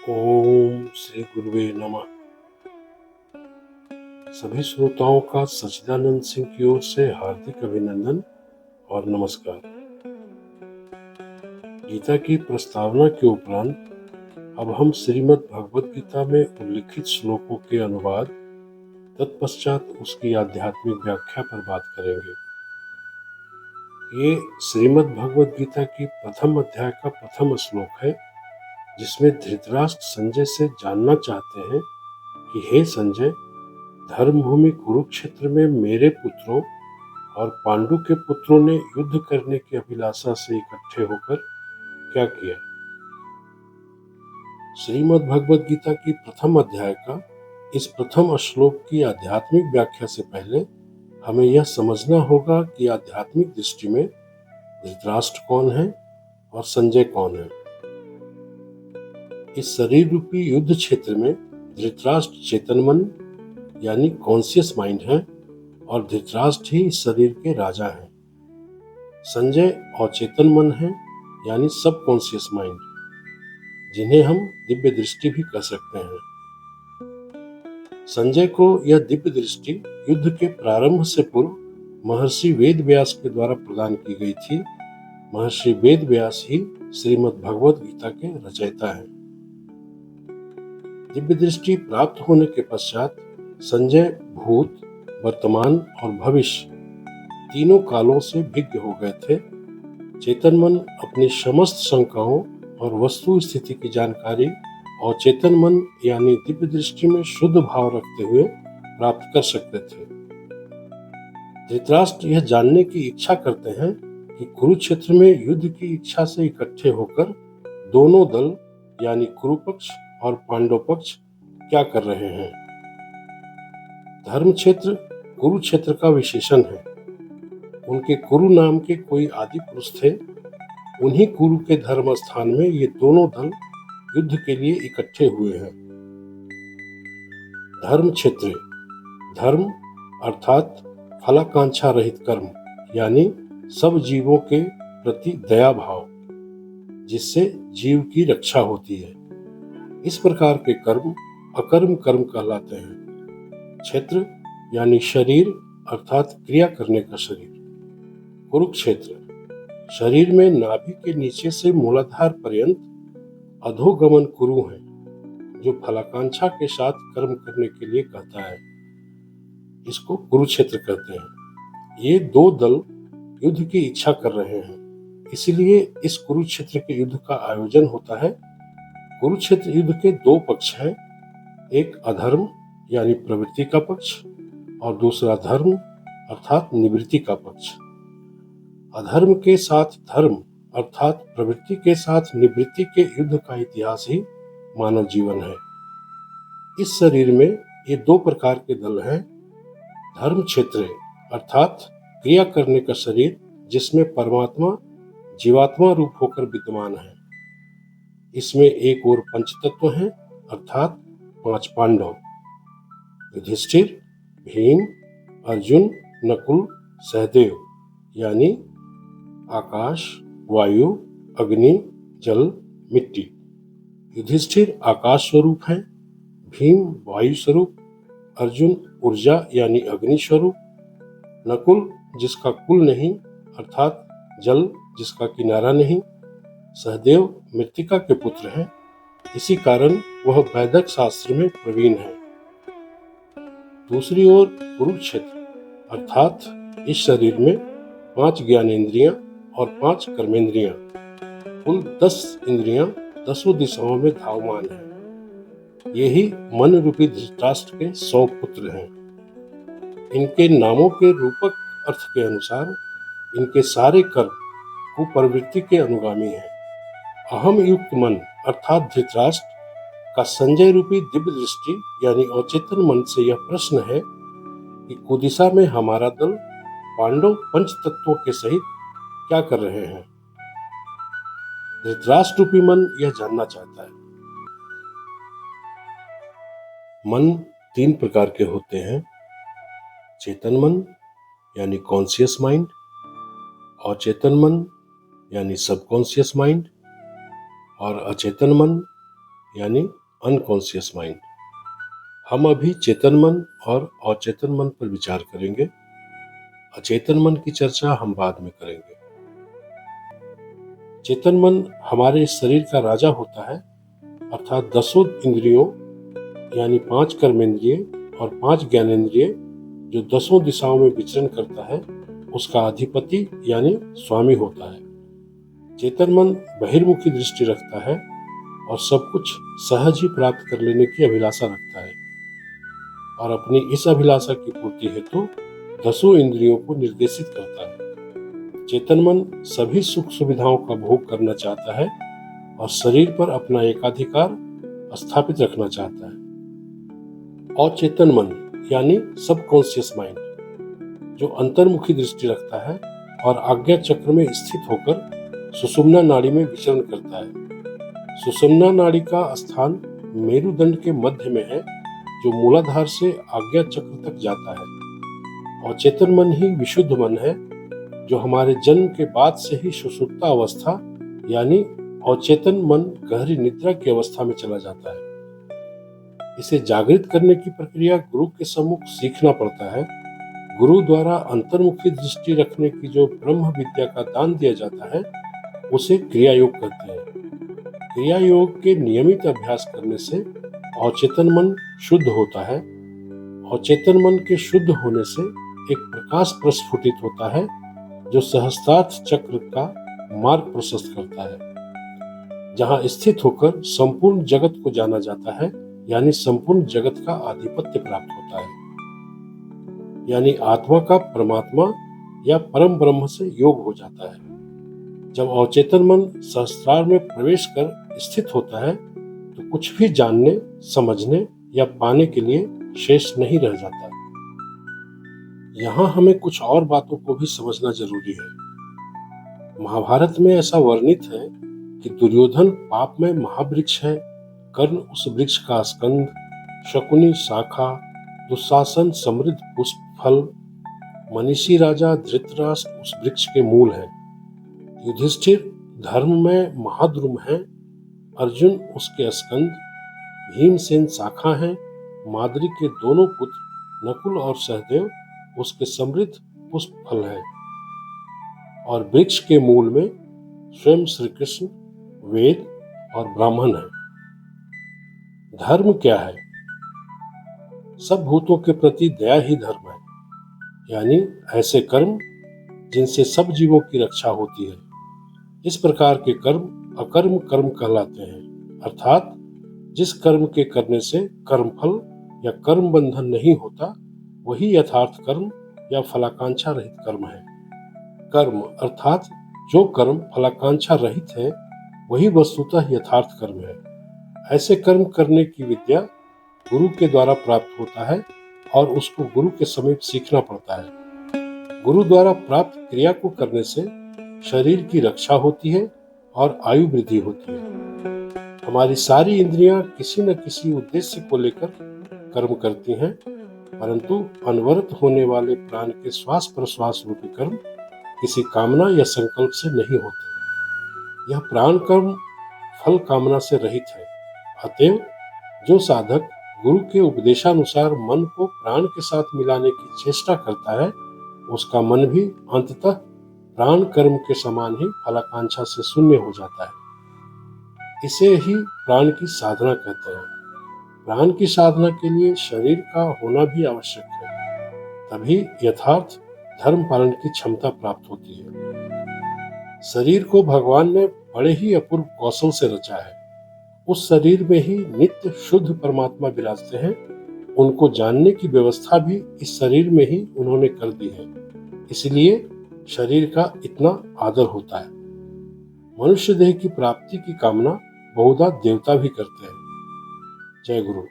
ओम श्री गुरुवे नमः। सभी श्रोताओं का सच्चिदानंद सिंह की ओर से हार्दिक अभिनंदन और नमस्कार। गीता की प्रस्तावना के उपरांत अब हम श्रीमद् भगवद गीता में उल्लिखित श्लोकों के अनुवाद तत्पश्चात उसकी आध्यात्मिक व्याख्या पर बात करेंगे। ये श्रीमद् भगवद गीता की प्रथम अध्याय का प्रथम श्लोक है, जिसमें धृतराष्ट्र संजय से जानना चाहते हैं कि हे संजय, धर्मभूमि कुरुक्षेत्र में मेरे पुत्रों और पांडु के पुत्रों ने युद्ध करने की अभिलाषा से इकट्ठे होकर क्या किया। श्रीमद् भगवद गीता की प्रथम अध्याय का इस प्रथम श्लोक की आध्यात्मिक व्याख्या से पहले हमें यह समझना होगा कि आध्यात्मिक दृष्टि में धृतराष्ट्र कौन है और संजय कौन है। इस शरीर रूपी युद्ध क्षेत्र में धृतराष्ट्र चेतन मन यानी कॉन्शियस माइंड है और धृतराष्ट्र ही इस शरीर के राजा हैं। संजय अचेतन मन है यानी सब कॉन्शियस माइंड, जिन्हें हम दिव्य दृष्टि भी कह सकते हैं। संजय को यह दिव्य दृष्टि युद्ध के प्रारंभ से पूर्व महर्षि वेद व्यास के द्वारा प्रदान की गई थी। महर्षि वेद व्यास ही श्रीमद् भगवद गीता के रचयिता हैं। दिव्य दृष्टि प्राप्त होने के पश्चात संजय भूत, वर्तमान और भविष्य तीनों कालों से विज्ञ हो गए थे। चेतन मन अपनी समस्त शंकाओं और वस्तु स्थिति की जानकारी और चेतन मन यानी दिव्य दृष्टि में शुद्ध भाव रखते हुए प्राप्त कर सकते थे। धृतराष्ट्र यह जानने की इच्छा करते हैं कि कुरुक्षेत्र में युद्ध की इच्छा से इकट्ठे होकर दोनों दल यानी कुरुपक्ष और पांडव पक्ष क्या कर रहे हैं। धर्म क्षेत्र कुरुक्षेत्र का विशेषण है। उनके कुरु नाम के कोई आदि पुरुष थे। उन्हीं कुरु के धर्म स्थान में ये दोनों दल युद्ध के लिए इकट्ठे हुए हैं। धर्म क्षेत्र धर्म अर्थात फलाकांक्षा रहित कर्म यानी सब जीवों के प्रति दया भाव, जिससे जीव की रक्षा होती है। इस प्रकार के कर्म अकर्म कर्म कहलाते हैं। क्षेत्र यानी शरीर अर्थात क्रिया करने का शरीर। कुरुक्षेत्र शरीर में नाभि के नीचे से मूलाधार पर्यंत अधोगमन कुरु है, जो फलाकांक्षा के साथ कर्म करने के लिए कहता है। इसको कुरुक्षेत्र कहते हैं। ये दो दल युद्ध की इच्छा कर रहे हैं, इसलिए इस कुरुक्षेत्र के युद्ध का आयोजन होता है। कुरुक्षेत्र युद्ध के दो पक्ष हैं, एक अधर्म यानी प्रवृत्ति का पक्ष और दूसरा धर्म अर्थात निवृत्ति का पक्ष। अधर्म के साथ धर्म अर्थात प्रवृत्ति के साथ निवृत्ति के युद्ध का इतिहास ही मानव जीवन है। इस शरीर में ये दो प्रकार के दल हैं। धर्म क्षेत्र अर्थात क्रिया करने का शरीर, जिसमें परमात्मा जीवात्मा रूप होकर विद्यमान है। इसमें एक और पंचतत्व हैं अर्थात 5 पांडव युधिष्ठिर, भीम, अर्जुन, नकुल, सहदेव यानी आकाश, वायु, अग्नि, जल, मिट्टी। युधिष्ठिर आकाश स्वरूप है, भीम वायु स्वरूप, अर्जुन ऊर्जा यानी अग्नि स्वरूप, नकुल जिसका कुल नहीं अर्थात जल जिसका किनारा नहीं, सहदेव मृत्तिका के पुत्र हैं। इसी कारण वह वैदिक शास्त्र में प्रवीण है। दूसरी ओर कुरुक्षेत्र अर्थात इस शरीर में 5 ज्ञानेंद्रियां और 5 कर्मेंद्रियां, कुल 10 इंद्रियां 10 दिशाओं में धावमान हैं। यही मन रूपी धृतराष्ट्र के 100 पुत्र हैं। इनके नामों के रूपक अर्थ के अनुसार इनके सारे कर्म कुप्रवृत्ति के अनुगामी हैं। अहम युक्त मन अर्थात धृतराष्ट्र का संजय रूपी दिव्य दृष्टि यानी अचेतन मन से यह प्रश्न है कि कुदिशा में हमारा दल पांडव पंच तत्वों के सहित क्या कर रहे हैं। धृतराष्ट्र रूपी मन यह जानना चाहता है। मन 3 प्रकार के होते हैं, चेतन मन यानी कॉन्शियस माइंड, अचेतन मन यानी सबकॉन्शियस माइंड और अचेतन मन यानी अनकॉन्शियस माइंड। हम अभी चेतन मन और अचेतन मन पर विचार करेंगे। अचेतन मन की चर्चा हम बाद में करेंगे। चेतन मन हमारे शरीर का राजा होता है, अर्थात 10 इंद्रियों यानी 5 कर्मेंद्रिय और 5 ज्ञानेंद्रिय जो 10 दिशाओं में विचरण करता है, उसका अधिपति यानी स्वामी होता है। चेतन मन बहिर्मुखी दृष्टि रखता है और सब कुछ सहज ही प्राप्त कर लेने की अभिलाषा रखता है, और अपनी इस अभिलाषा की पूर्ति हेतु 10 इंद्रियों को निर्देशित करता है। चेतन मन सभी सुख सुविधाओं का भोग करना चाहता है और शरीर पर अपना एकाधिकार स्थापित रखना चाहता है। अचेतन मन यानी सबकॉन्शियस माइंड जो अंतर्मुखी दृष्टि रखता है और आज्ञा चक्र में स्थित होकर सुषुम्ना नाड़ी में विचरण करता है। सुषुम्ना नाड़ी का स्थान मेरुदंड के मध्य में है, जो मूलाधार से आज्ञा चक्र तक जाता है। अचेतन मन ही विशुद्ध मन है, जो हमारे जन्म के बाद से ही सुषुप्ता अवस्था यानी अचेतन मन गहरी निद्रा की अवस्था में चला जाता है। इसे जागृत करने की प्रक्रिया गुरु के सम्मुख सीखना पड़ता है। गुरु द्वारा अंतर्मुखी दृष्टि रखने की जो ब्रह्म विद्या का दान दिया जाता है, उसे क्रिया योग कहते हैं। क्रिया योग के नियमित अभ्यास करने से अचेतन मन शुद्ध होता है। अचेतन मन के शुद्ध होने से एक प्रकाश प्रस्फुटित होता है, जो सहस्त्रार्थ चक्र का मार्ग प्रशस्त करता है, जहां स्थित होकर संपूर्ण जगत को जाना जाता है, यानी संपूर्ण जगत का आधिपत्य प्राप्त होता है। यानी आत्मा का परमात्मा या परम ब्रह्म से योग हो जाता है। जब अचेतन मन सहस्त्रार में प्रवेश कर स्थित होता है, तो कुछ भी जानने, समझने या पाने के लिए शेष नहीं रह जाता। यहाँ हमें कुछ और बातों को भी समझना जरूरी है। महाभारत में ऐसा वर्णित है कि दुर्योधन पाप में महावृक्ष है, कर्ण उस वृक्ष का स्कंद, शकुनी शाखा, दुशासन समृद्ध पुष्प फल, मनीषी राजा धृतराष्ट्र उस वृक्ष के मूल है, युधिष्ठिर धर्म में महाद्रुम है, अर्जुन उसके स्कंद, भीमसेन शाखा है, माद्री के दोनों पुत्र नकुल और सहदेव उसके समृद्ध पुष्प फल है, और वृक्ष के मूल में स्वयं श्री कृष्ण, वेद और ब्राह्मण है। धर्म क्या है? सब भूतों के प्रति दया ही धर्म है, यानी ऐसे कर्म जिनसे सब जीवों की रक्षा होती है। इस प्रकार के कर्म अकर्म कर्म कहलाते हैं, अर्थात जिस कर्म के करने से कर्म फल या कर्म बंधन नहीं होता, वही यथार्थ कर्म या फलाकांक्षा रहित कर्म है। कर्म अर्थात जो कर्म फलाकांक्षा रहित है, वही वस्तुतः यथार्थ कर्म है। ऐसे कर्म करने की विद्या गुरु के द्वारा प्राप्त होता है और उसको गुरु के समीप सीखना पड़ता है। गुरु द्वारा प्राप्त क्रिया को करने से शरीर की रक्षा होती है और आयु वृद्धि होती है। हमारी सारी इंद्रियां किसी न किसी उद्देश्य को लेकर कर्म करती हैं, परंतु अनवरत होने वाले प्राण के श्वास प्रश्वास रूपी कर्म किसी कामना या संकल्प से नहीं होते। यह प्राण कर्म फल कामना से रहित है। अतएव जो साधक गुरु के उपदेशानुसार मन को प्राण के साथ मिलाने की चेष्टा करता है, उसका मन भी अंततः प्राण कर्म के समान ही फलाकांक्षा से शून्य हो जाता है। इसे ही प्राण की साधना कहते हैं। प्राण की साधना के लिए शरीर का होना भी आवश्यक है, तभी यथार्थ धर्म पालन की क्षमता प्राप्त होती है। शरीर को भगवान ने बड़े ही अपूर्व कौशल से रचा है। उस शरीर में ही नित्य शुद्ध परमात्मा विराजते हैं। उनको जानने की व्यवस्था भी इस शरीर में ही उन्होंने कर दी है, इसलिए शरीर का इतना आदर होता है। मनुष्य देह की प्राप्ति की कामना बहुधा देवता भी करते हैं। जय गुरु।